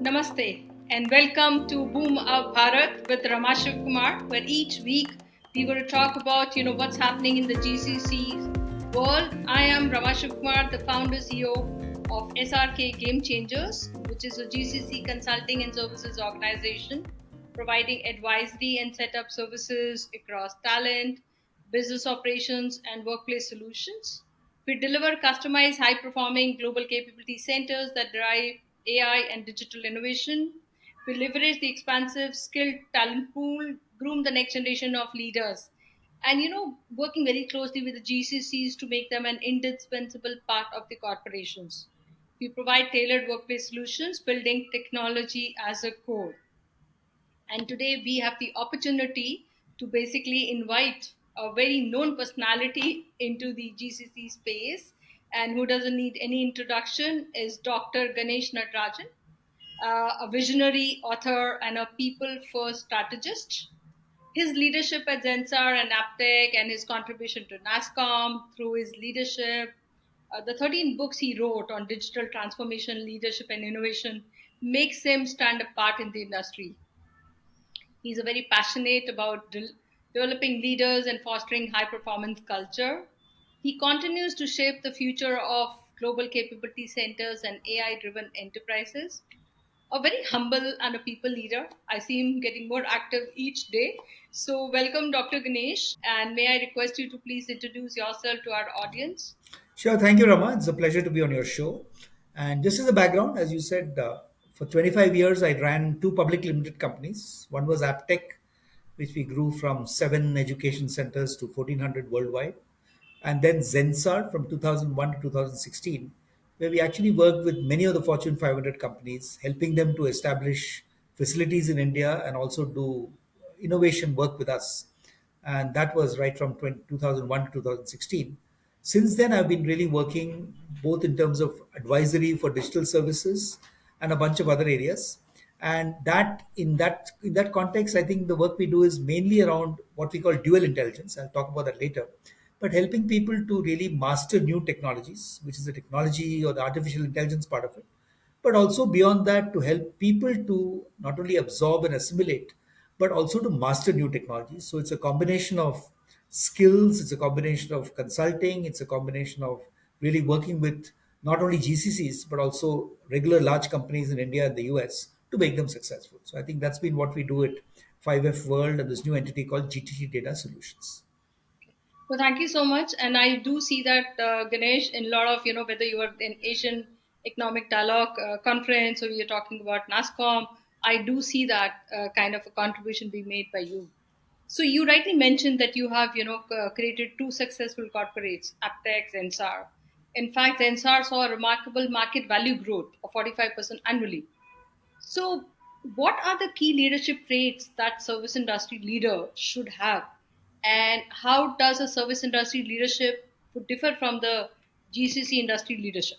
Namaste and welcome to Boom of Bharat with Ramashiv Kumar, where each week we're going to talk about what's happening in the GCC world. I am Ramashiv Kumar, the founder CEO of SRK Game Changers, which is a GCC consulting and services organization providing advisory and setup services across talent, business operations, and workplace solutions. We deliver customized, high performing global capability centers that drive AI and digital innovation. We leverage the expansive, skilled talent pool, groom the next generation of leaders, and working very closely with the GCCs to make them an indispensable part of the corporations. We provide tailored workplace solutions, building technology as a core. And today we have the opportunity to basically invite a very known personality into the GCC space. And who doesn't need any introduction is Dr. Ganesh Natarajan, a visionary author and a people first strategist. His leadership at Zensar and APTECH and his contribution to NASSCOM through his leadership, the 13 books he wrote on digital transformation, leadership, and innovation makes him stand apart in the industry. He's a very passionate about developing leaders and fostering high performance culture. He continues to shape the future of global capability centers and AI driven enterprises. A very humble and a people leader. I see him getting more active each day. So, welcome, Dr. Ganesh. And may I request you to please introduce yourself to our audience? Sure. Thank you, Rama. It's a pleasure to be on your show. And just as a background, as you said, for 25 years, I ran two public limited companies. One was AppTech, which we grew from seven education centers to 1,400 worldwide. And then Zensar from 2001 to 2016, where we actually worked with many of the Fortune 500 companies, helping them to establish facilities in India and also do innovation work with us. And that was right from 2001 to 2016. Since then, I've been really working both in terms of advisory for digital services and a bunch of other areas. And that context, I think the work we do is mainly around what we call dual intelligence. I'll talk about that later, but helping people to really master new technologies, which is the technology or the artificial intelligence part of it, but also beyond that to help people to not only absorb and assimilate, but also to master new technologies. So it's a combination of skills, it's a combination of consulting, it's a combination of really working with not only GCCs, but also regular large companies in India and the US to make them successful. So I think that's been what we do at 5F World and this new entity called GTT Data Solutions. Well, thank you so much. And I do see that, Ganesh, in a lot of, whether you are in Asian Economic Dialogue Conference or you're talking about NASSCOM, I do see that kind of a contribution being made by you. So you rightly mentioned that you have, created two successful corporates, Aptex and SAR. In fact, Zensar saw a remarkable market value growth of 45% annually. So, what are the key leadership traits that service industry leader should have, and how does a service industry leadership would differ from the GCC industry leadership?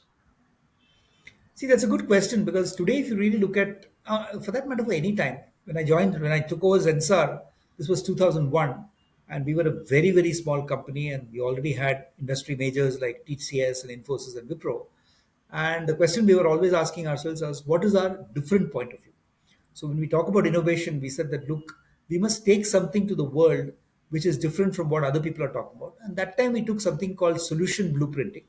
See, that's a good question because today, if you really look at, for that matter, for any time, when I took over Zensar, this was 2001, and we were a very, very small company, and we already had industry majors like TCS and Infosys and Wipro. And the question we were always asking ourselves was, what is our different point of view? So when we talk about innovation, we said that look, we must take something to the world which is different from what other people are talking about. And that time we took something called solution blueprinting.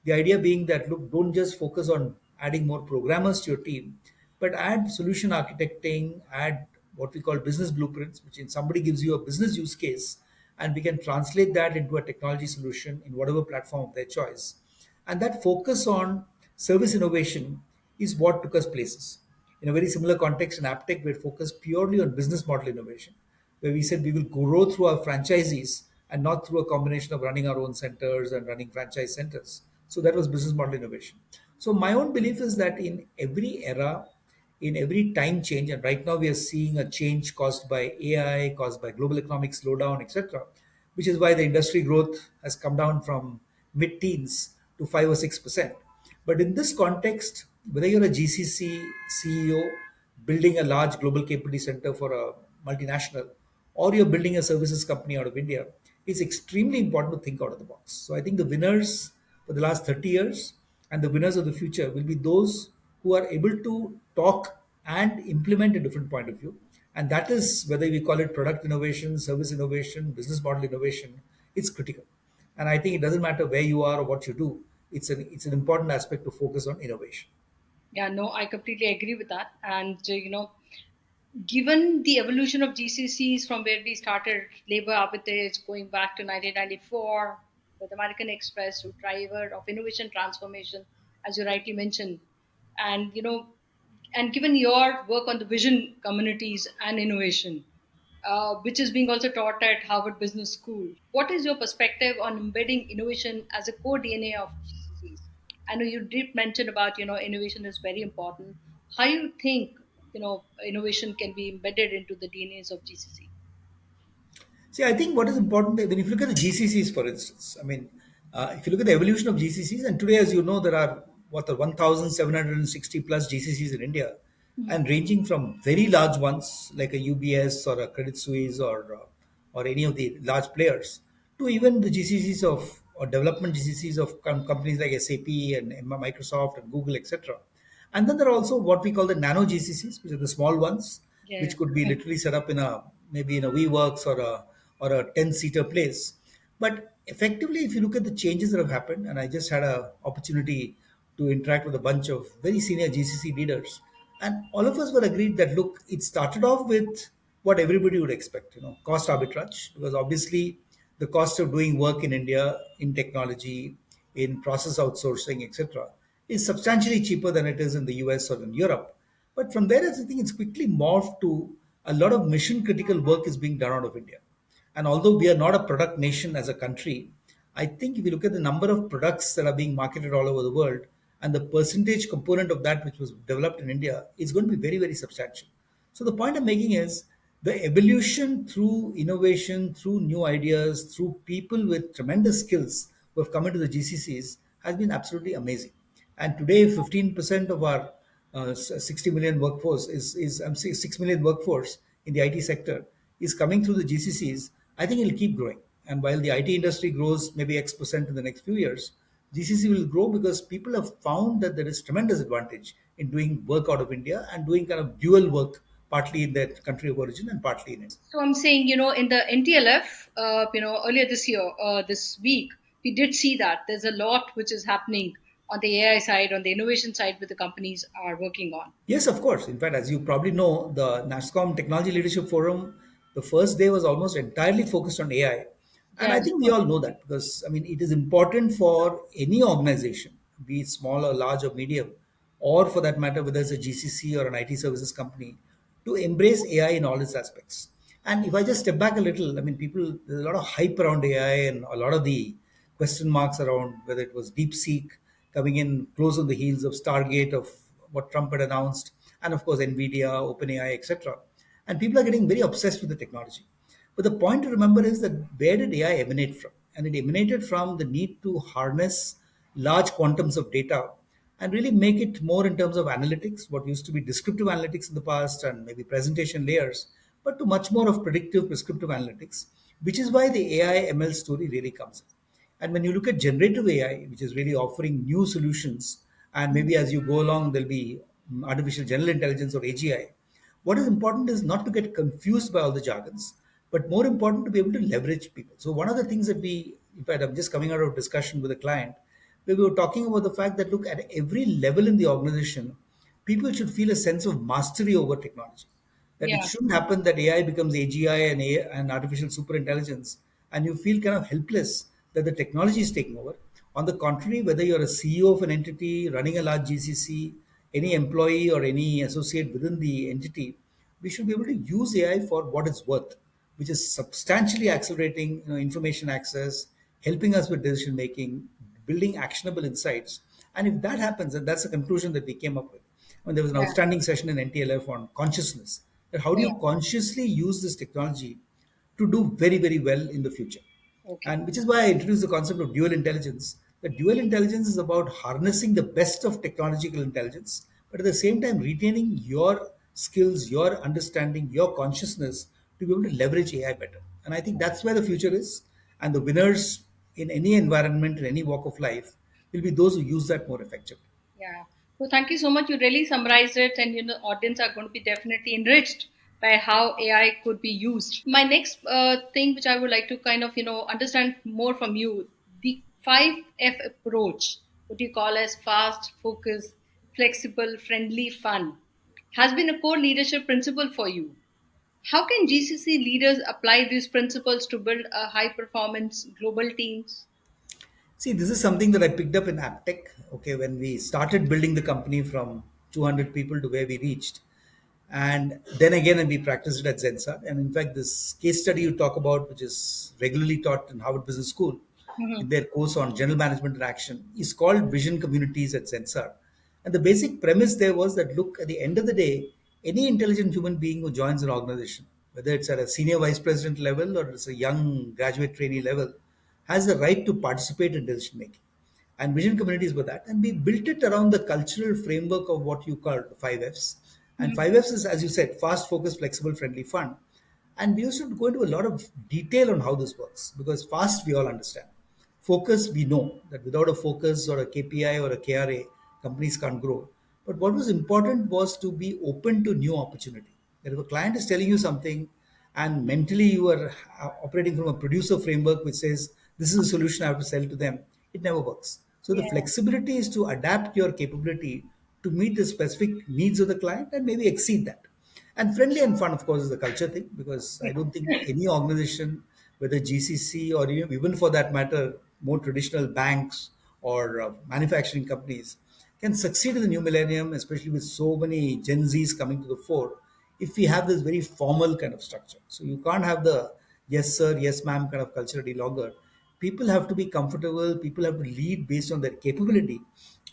The idea being that look, don't just focus on adding more programmers to your team, but add solution architecting, add what we call business blueprints, which in somebody gives you a business use case, and we can translate that into a technology solution in whatever platform of their choice. And that focus on service innovation is what took us places. In a very similar context, in AppTech, we're focused purely on business model innovation, where we said we will grow through our franchisees and not through a combination of running our own centers and running franchise centers. So that was business model innovation. So my own belief is that in every era, in every time change, and right now we are seeing a change caused by AI, caused by global economic slowdown, etc., which is why the industry growth has come down from mid-teens to 5 or 6%. But in this context, whether you're a GCC CEO building a large global capability center for a multinational, or you're building a services company out of India, it's extremely important to think out of the box. So I think the winners for the last 30 years and the winners of the future will be those who are able to talk and implement a different point of view. And that is whether we call it product innovation, service innovation, business model innovation, it's critical. And I think it doesn't matter where you are or what you do, it's an important aspect to focus on innovation. Yeah, no, I completely agree with that. And, given the evolution of GCCs from where we started labor arbitrage going back to 1994 with American Express to driver of innovation transformation, as you rightly mentioned, and and given your work on the vision communities and innovation, which is being also taught at Harvard Business School. What is your perspective on embedding innovation as a core DNA of GCCs? I know you did mention about innovation is very important. How you think innovation can be embedded into the DNAs of GCC? See, I think what is important, when if you look at the GCCs, for instance, I mean, if you look at the evolution of GCCs, and today, as you know, there are what the 1,760 plus GCCs in India, and ranging from very large ones like a UBS or a Credit Suisse or any of the large players to even the GCCs of or development GCCs of companies like SAP and Microsoft and Google, etc. And then there are also what we call the nano GCCs, which are the small ones, Yeah. which could be literally set up in a maybe in a WeWorks or a 10-seater place. But effectively, if you look at the changes that have happened, and I just had a opportunity to interact with a bunch of very senior GCC leaders, and all of us were agreed that look, it started off with what everybody would expect, cost arbitrage, because obviously the cost of doing work in India in technology, in process outsourcing, etc., is substantially cheaper than it is in the US or in Europe. But from there, I think it's quickly morphed to a lot of mission critical work is being done out of India. And although we are not a product nation as a country, I think if you look at the number of products that are being marketed all over the world and the percentage component of that which was developed in India, is going to be very, very substantial. So the point I'm making is the evolution through innovation, through new ideas, through people with tremendous skills who have come into the GCCs has been absolutely amazing. And today, 15% of our 60 million workforce is I'm saying 6 million workforce in the IT sector is coming through the GCCs. I think it'll keep growing. And while the IT industry grows maybe X percent in the next few years, GCC will grow because people have found that there is tremendous advantage in doing work out of India and doing kind of dual work, partly in their country of origin and partly in India. So I'm saying, in the NTLF, earlier this year, this week, we did see that there's a lot which is happening on the AI side, on the innovation side, which the companies are working on. Yes, of course. In fact, as you probably know, the NASSCOM Technology Leadership Forum, the first day was almost entirely focused on AI. And I Yes. think we all know that because, I mean, it is important for any organization, be it small or large or medium, or for that matter, whether it's a GCC or an IT services company, to embrace AI in all its aspects. And if I just step back a little, I mean, there's a lot of hype around AI and a lot of the question marks around whether it was DeepSeek coming in close on the heels of Stargate, of what Trump had announced, and of course, NVIDIA, OpenAI, etc. And people are getting very obsessed with the technology. But the point to remember is that where did AI emanate from? And it emanated from the need to harness large quantums of data and really make it more in terms of analytics, what used to be descriptive analytics in the past and maybe presentation layers, but to much more of predictive prescriptive analytics, which is why the AI ML story really comes in. And when you look at generative AI, which is really offering new solutions, and maybe as you go along, there'll be artificial general intelligence or AGI. What is important is not to get confused by all the jargons, but more important to be able to leverage people. So one of the things that in fact, I'm just coming out of discussion with a client where we were talking about the fact that look, at every level in the organization, people should feel a sense of mastery over technology. That it Yeah. shouldn't happen that AI becomes AGI and artificial super intelligence, and you feel kind of helpless that the technology is taking over. On the contrary, whether you're a CEO of an entity running a large GCC, any employee or any associate within the entity, we should be able to use AI for what it's worth, which is substantially accelerating information access, helping us with decision making, building actionable insights. And if that happens, and that's the conclusion that we came up with when there was an Yeah. outstanding session in NTLF on consciousness, that how do Yeah. you consciously use this technology to do very, very well in the future? Okay. And which is why I introduced the concept of dual intelligence. The dual intelligence is about harnessing the best of technological intelligence, but at the same time retaining your skills, your understanding, your consciousness to be able to leverage AI better. And I think that's where the future is. And the winners in any environment, in any walk of life, will be those who use that more effectively. Yeah. So thank you so much. You really summarized it, and audience are going to be definitely enriched by how AI could be used. My next thing, which I would like to kind of understand more from you, the 5F approach, what you call as fast, focus, flexible, friendly, fun, has been a core leadership principle for you. How can GCC leaders apply these principles to build a high performance global teams? See, this is something that I picked up in AppTech. Okay, when we started building the company from 200 people to where we reached, and then again, and we practiced it at Zensar. And in fact, this case study you talk about, which is regularly taught in Harvard Business School in Mhm. their course on general management and action, is called Vision Communities at Zensar. And the basic premise there was that look, at the end of the day, any intelligent human being who joins an organization, whether it's at a senior vice president level or it's a young graduate trainee level, has the right to participate in decision making. And vision communities were that. And we built it around the cultural framework of what you call five F's. And Mhm. five F's is, as you said, fast, focused, flexible, friendly, fun. And we used to go into a lot of detail on how this works because fast, we all understand. Focus, we know that without a focus or a KPI or a KRA, companies can't grow. But what was important was to be open to new opportunity. That if a client is telling you something and mentally you are operating from a producer framework which says, this is a solution I have to sell to them, it never works. So the Yeah. flexibility is to adapt your capability to meet the specific needs of the client and maybe exceed that. And friendly and fun, of course, is the culture thing because I don't think any organization, whether GCC or even for that matter, more traditional banks or manufacturing companies, can succeed in the new millennium, especially with so many Gen Zs coming to the fore, if we have this very formal kind of structure. So you can't have the yes, sir, yes, ma'am kind of culture any longer. People have to be comfortable, people have to lead based on their capability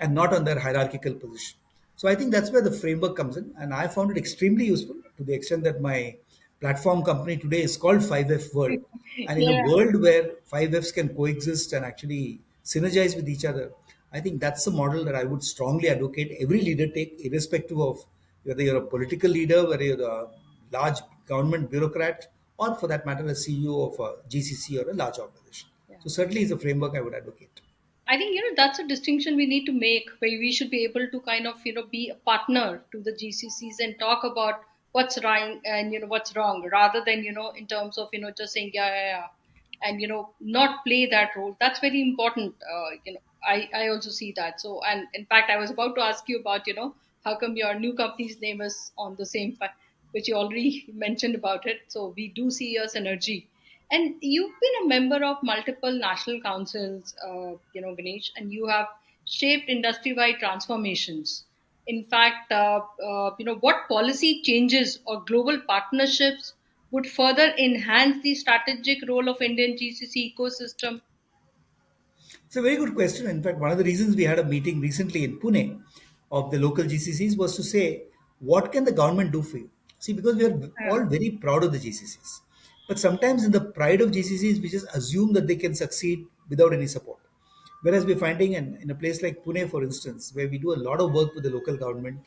and not on their hierarchical position. So I think that's where the framework comes in, and I found it extremely useful to the extent that my platform company today is called 5F World. And in a Yeah. world where 5Fs can coexist and actually synergize with each other, I think that's the model that I would strongly advocate every leader take, irrespective of whether you're a political leader, whether you're a large government bureaucrat, or for that matter, a CEO of a GCC or a large organization. Yeah. So certainly is a framework I would advocate. I think that's a distinction we need to make where we should be able to kind of be a partner to the GCCs and talk about what's right and what's wrong rather than in terms of just saying yeah, yeah, yeah, and not play that role. That's very important. I also see that. So, and in fact, I was about to ask you about how come your new company's name is on the same which you already mentioned about it. So we do see a synergy. And you've been a member of multiple national councils, Ganesh, and you have shaped industry-wide transformations. In fact, what policy changes or global partnerships would further enhance the strategic role of Indian GCC ecosystem? It's a very good question. In fact, one of the reasons we had a meeting recently in Pune of the local GCCs was to say, what can the government do for you? See, because we are Yeah. all very proud of the GCCs. But sometimes in the pride of GCCs, we just assume that they can succeed without any support. Whereas we're finding in a place like Pune, for instance, where we do a lot of work with the local government,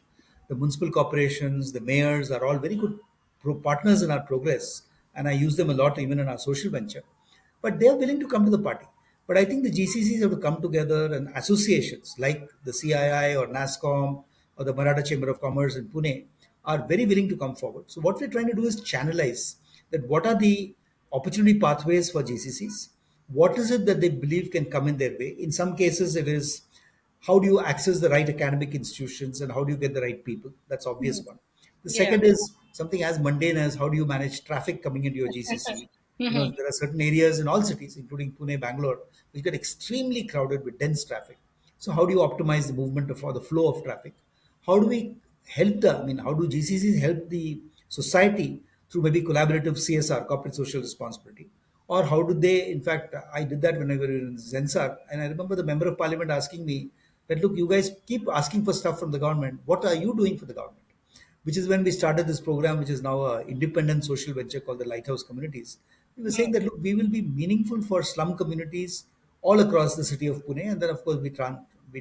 the municipal corporations, the mayors are all very good partners in our progress. And I use them a lot even in our social venture. But they are willing to come to the party. But I think the GCCs have to come together and associations like the CII or NASSCOM or the Maratha Chamber of Commerce in Pune are very willing to come forward. So what we're trying to do is channelize that what are the opportunity pathways for GCCs? What is it that they believe can come in their way? In some cases, it is how do you access the right academic institutions and how do you get the right people? That's obvious Mhm. one. The Yeah. second is something as mundane as how do you manage traffic coming into your GCC? Mhm. There are certain areas in all cities, including Pune, Bangalore, which get extremely crowded with dense traffic. So how do you optimize the movement of or the flow of traffic? How do we help how do GCCs help the society through maybe collaborative CSR, corporate social responsibility? Or how do they, in fact, I did that when I was in Zensar, and I remember the member of parliament asking me that, look, you guys keep asking for stuff from the government. What are you doing for the government? Which is when we started this program, which is now an independent social venture called the Lighthouse Communities. We were saying that, look, we will be meaningful for slum communities all across the city of Pune. And then, of course, we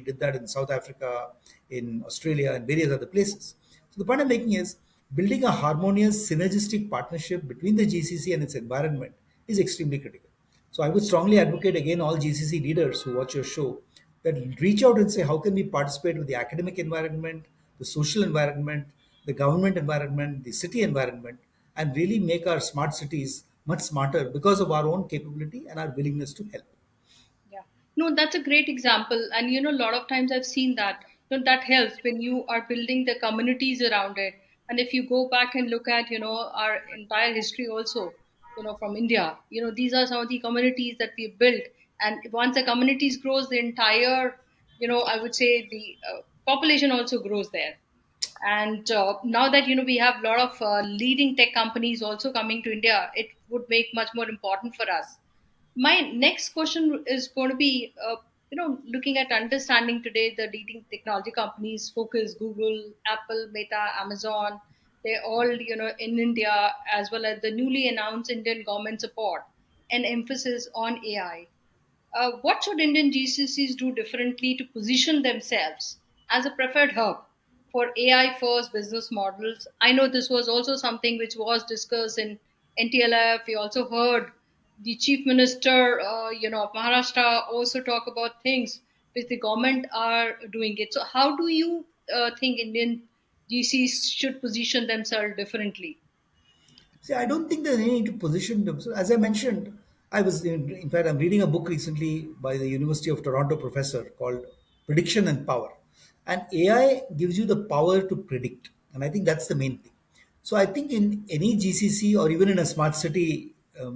did that in South Africa, in Australia, and various other places. So the point I'm making is building a harmonious, synergistic partnership between the GCC and its environment is extremely critical. So I would strongly advocate again all GCC leaders who watch your show. that reach out and say, how can we participate with the academic environment, the social environment, the government environment, the city environment, and really make our smart cities much smarter because of our own capability and our willingness to help. Yeah. No, that's a great example. And a lot of times I've seen that. That helps when you are building the communities around it. And if you go back and look at, our entire history also, from India, these are some of the communities that we built. And once the communities grows, the entire, I would say the population also grows there. And now that we have a lot of leading tech companies also coming to India, it would make much more important for us. My next question is going to be, looking at understanding today the leading technology companies focus: Google, Apple, Meta, Amazon. They're all in India, as well as the newly announced Indian government support and emphasis on AI. What should Indian GCCs do differently to position themselves as a preferred hub for AI first business models? I know this was also something which was discussed in NTLF. We also heard the chief minister, of Maharashtra also talk about things which the government are doing it. So, how do you think Indian GCs should position themselves differently? See, I don't think there's any need to position them. So, as I mentioned, in fact, I'm reading a book recently by the University of Toronto professor called Prediction and Power. And AI gives you the power to predict. And I think that's the main thing. So, I think in any GCC or even in a smart city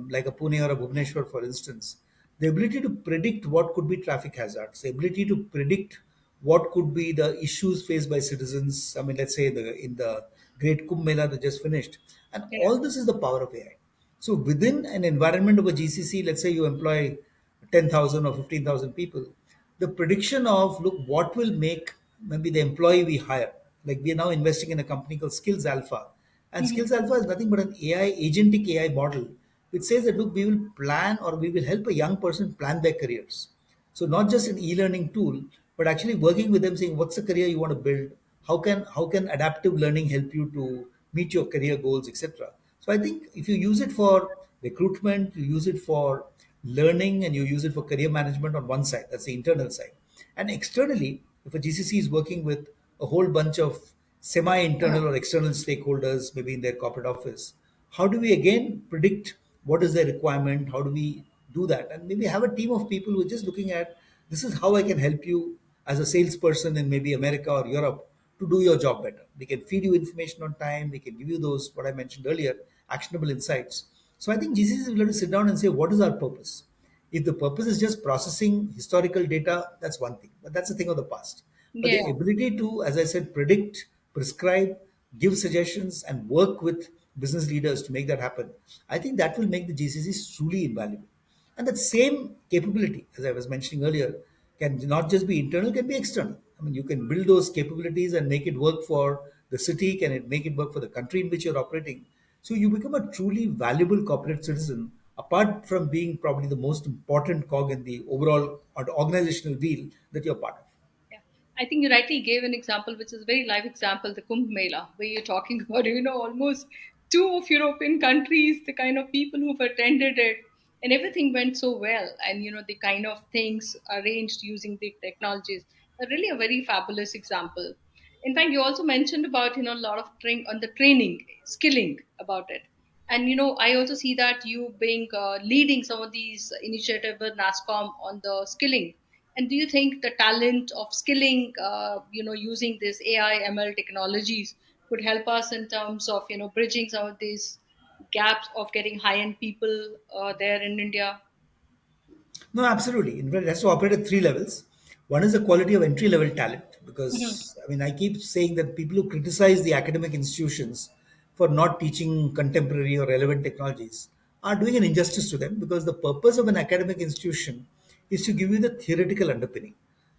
like a Pune or a Bhubaneswar, for instance, the ability to predict what could be traffic hazards, the ability to predict what could be the issues faced by citizens. I mean, let's say in the great Kumbh Mela that just finished, and Yeah. all this is the power of AI. So within an environment of a GCC, let's say you employ 10,000 or 15,000 people, the prediction of look what will make maybe the employee we hire. Like we are now investing in a company called Skills Alpha, and Mhm. Skills Alpha is nothing but an AI agentic AI model which says that look we will plan or we will help a young person plan their careers. So not just an e-learning tool, but actually working with them, saying what's the career you want to build, how can adaptive learning help you to meet your career goals, etc. So I think if you use it for recruitment, you use it for learning, and you use it for career management on one side, that's the internal side. And externally, if a GCC is working with a whole bunch of semi-internal or external stakeholders, maybe in their corporate office, how do we again predict what is their requirement? How do we do that? And maybe have a team of people who are just looking at this is how I can help you as a salesperson in maybe America or Europe to do your job better. We can feed you information on time. We can give you those, what I mentioned earlier, actionable insights. So I think GCC will have to sit down and say, what is our purpose? If the purpose is just processing historical data, that's one thing, but that's a thing of the past. But Yeah. the ability to, as I said, predict, prescribe, give suggestions, and work with business leaders to make that happen, I think that will make the GCCs truly invaluable. And that same capability, as I was mentioning earlier, can not just be internal, can be external. I mean, you can build those capabilities and make it work for the city, can it make it work for the country in which you're operating? So you become a truly valuable corporate citizen, apart from being probably the most important cog in the overall organizational wheel that you're part of. Yeah, I think you rightly gave an example, which is a very live example, the Kumbh Mela, where you're talking about, almost two of European countries, the kind of people who've attended it, and everything went so well. And, the kind of things arranged using the technologies are really a very fabulous example. In fact, you also mentioned about, a lot of on the training, skilling about it. And, I also see that you being leading some of these initiatives with NASSCOM on the skilling. And do you think the talent of skilling, using this AI ML technologies could help us in terms of, bridging some of these gaps of getting high end people there in India? No, absolutely. In fact, it has to operate at three levels. One is the quality of entry level talent, Mhm. because I mean, I keep saying that people who criticize the academic institutions for not teaching contemporary or relevant technologies are doing an injustice to them, because the purpose of an academic institution is to give you the theoretical underpinning,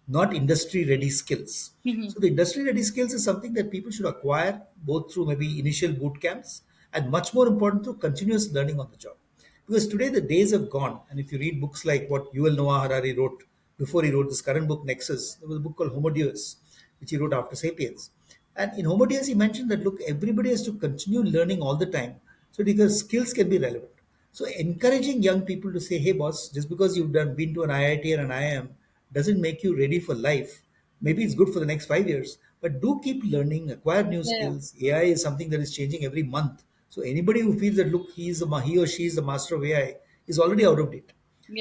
not industry ready skills. Mhm. So, the industry ready skills is something that people should acquire both through maybe initial boot camps and much more important through continuous learning on the job. Because today the days have gone, and if you read books like what Yuval Noah Harari wrote before he wrote this current book Nexus, there was a book called Homo Deus, which he wrote after Sapiens. And in Homo Deus, he mentioned that look, everybody has to continue learning all the time so that your skills can be relevant. So encouraging young people to say, "Hey, boss, just because you've been to an IIT or an IIM doesn't make you ready for life. Maybe it's good for the next 5 years, but do keep learning, acquire new Yeah, skills. AI is something that is changing every month. So anybody who feels that look, he or she is the master of AI is already out of date.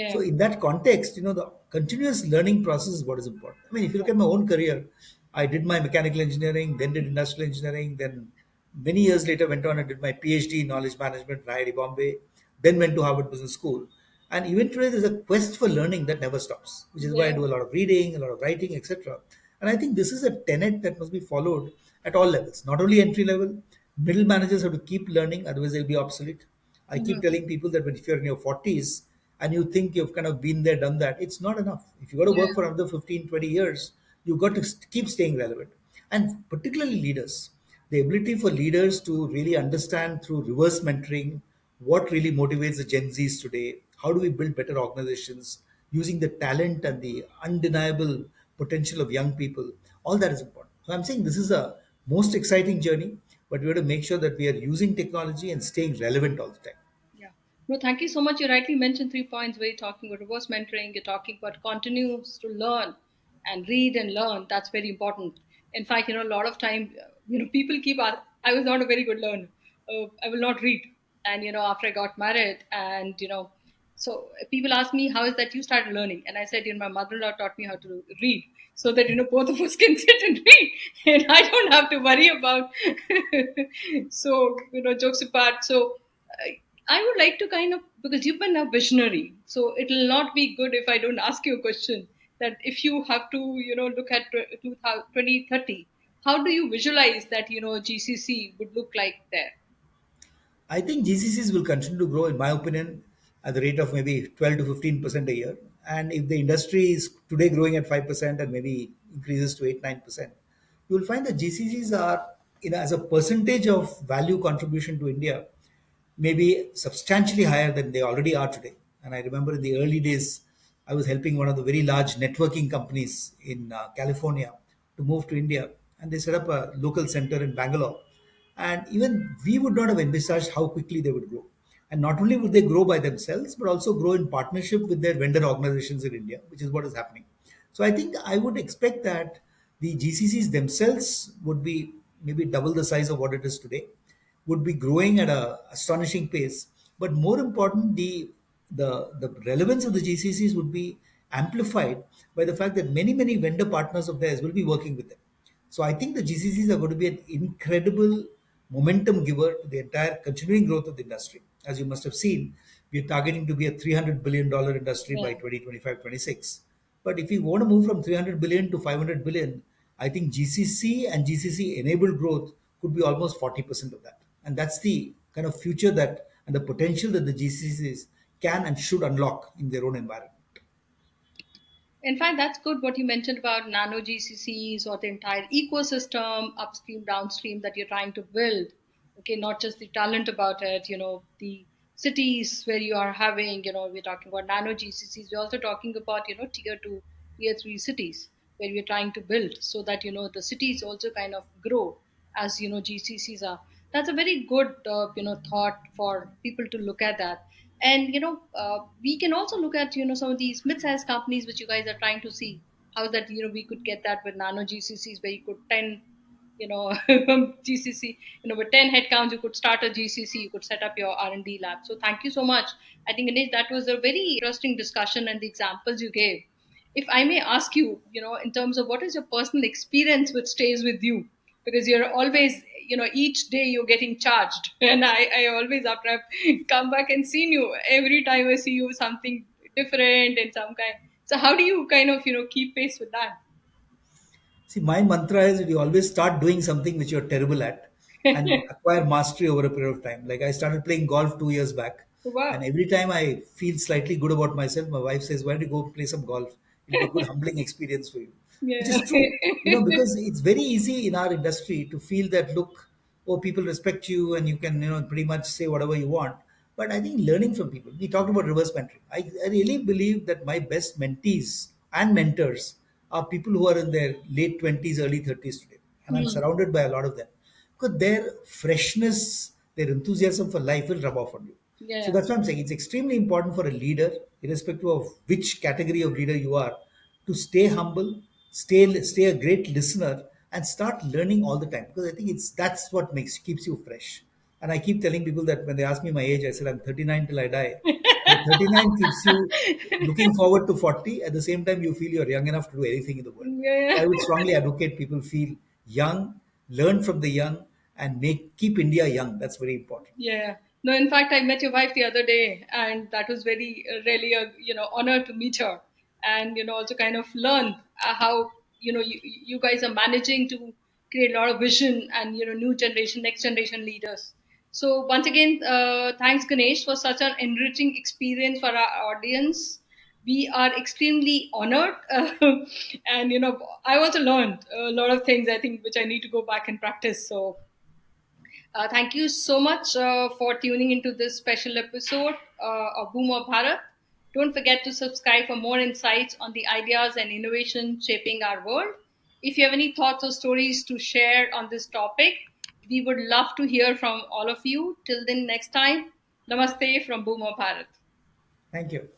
So yeah, in that context, the continuous learning process is what is important. I mean, if you look at my own career, I did my mechanical engineering, then did industrial engineering, then many years later went on and did my PhD in knowledge management in IIT Bombay, then went to Harvard Business School. And even today, there's a quest for learning that never stops, which is why I yeah, do a lot of reading, a lot of writing, etc. And I think this is a tenet that must be followed at all levels, not only entry level. Middle managers have to keep learning, otherwise they'll be obsolete. I keep mhm, telling people that if you're in your 40s and you think you've kind of been there, done that, it's not enough. If you got to work yeah, for another 15, 20 years, you've got to keep staying relevant. And particularly leaders, the ability for leaders to really understand through reverse mentoring what really motivates the Gen Zs today, how do we build better organizations using the talent and the undeniable potential of young people, all that is important. So I'm saying this is a most exciting journey, but we have to make sure that we are using technology and staying relevant all the time. yeah. No, thank you so much. You rightly mentioned 3 points where you're talking about reverse mentoring, you're talking about continues to learn and read and learn. That's very important. In fact, a lot of time, people keep asking, I was not a very good learner. I will not read. And, after I got married and, so people ask me, how is that you started learning? And I said, my mother-in-law taught me how to read so that, both of us can sit and read and I don't have to worry about. So, jokes apart. So, I would like to kind of, because you've been a visionary, so it'll not be good if I don't ask you a question that if you have to, look at 2030, how do you visualize that, GCC would look like there? I think GCCs will continue to grow, in my opinion, at the rate of maybe 12 to 15% a year. And if the industry is today growing at 5% and maybe increases to 8, 9%, you will find that GCCs are, as a percentage of value contribution to India, maybe substantially higher than they already are today. And I remember in the early days, I was helping one of the very large networking companies in California to move to India, and they set up a local center in Bangalore. And even we would not have envisaged how quickly they would grow. And not only would they grow by themselves, but also grow in partnership with their vendor organizations in India, which is what is happening. So I think I would expect that the GCCs themselves would be maybe double the size of what it is today, would be growing at a astonishing pace. But more important, the relevance of the GCCs would be amplified by the fact that many vendor partners of theirs will be working with them. So I think the GCCs are going to be an incredible momentum giver to the entire continuing growth of the industry. As you must have seen, we are targeting to be a $300 billion industry by Yeah. 2025-26. But if we want to move from 300 billion to 500 billion, I think GCC and GCC enabled growth could be almost 40% of that. And that's the kind of future that and the potential that the GCCs can and should unlock in their own environment. In fact, that's good what you mentioned about nano GCCs or the entire ecosystem, upstream, downstream, that you're trying to build. Okay, not just the talent about it, the cities where you are having, we're talking about nano GCCs. We're also talking about, tier two, tier three cities where we're trying to build so that, the cities also kind of grow as, GCCs are. That's a very good, thought for people to look at that. And we can also look at some of these mid-sized companies which you guys are trying to see how that we could get that with nano GCCs where you could 10 GCC, with 10 headcounts you could start a GCC, you could set up your R&D lab. So thank you so much. I think, Ganesh, that was a very interesting discussion and the examples you gave. If I may ask you, in terms of what is your personal experience which stays with you, because you're always, each day you're getting charged, and I always, after I've come back and seen you, every time I see you something different and some kind. So how do you kind of keep pace with that? See, my mantra is that you always start doing something which you're terrible at and acquire mastery over a period of time. Like I started playing golf 2 years back, and Wow. every time I feel slightly good about myself, my wife says, "Why don't you go play some golf? It'll be a good humbling experience for you." Which Yeah. is true, because it's very easy in our industry to feel that look, oh, people respect you and you can, pretty much say whatever you want. But I think learning from people, we talked about reverse mentoring. I really believe that my best mentees and mentors are people who are in their late 20s, early 30s today. And I'm Hmm. surrounded by a lot of them because their freshness, their enthusiasm for life will rub off on you. So Yeah. that's what I'm saying. It's extremely important for a leader, irrespective of which category of leader you are, to stay humble, stay a great listener, and start learning all the time. Because I think that's what makes keeps you fresh. And I keep telling people that when they ask me my age, I said I'm 39 till I die. So 39 keeps you looking forward to 40. At the same time, you feel you're young enough to do anything in the world. So Yeah. I would strongly advocate people feel young, learn from the young, and make keep India young. That's very important. Yeah. No, in fact, I met your wife the other day, and that was very, really a honor to meet her, and also kind of learn how you guys are managing to create a lot of vision and new generation, next generation leaders. So once again, thanks Ganesh for such an enriching experience for our audience. We are extremely honored, and I also learned a lot of things, I think, which I need to go back and practice. So thank you so much for tuning into this special episode of Boom of Bharat. Don't forget to subscribe for more insights on the ideas and innovation shaping our world. If you have any thoughts or stories to share on this topic, we would love to hear from all of you. Till then, next time, namaste from Boom of Bharat. Thank you.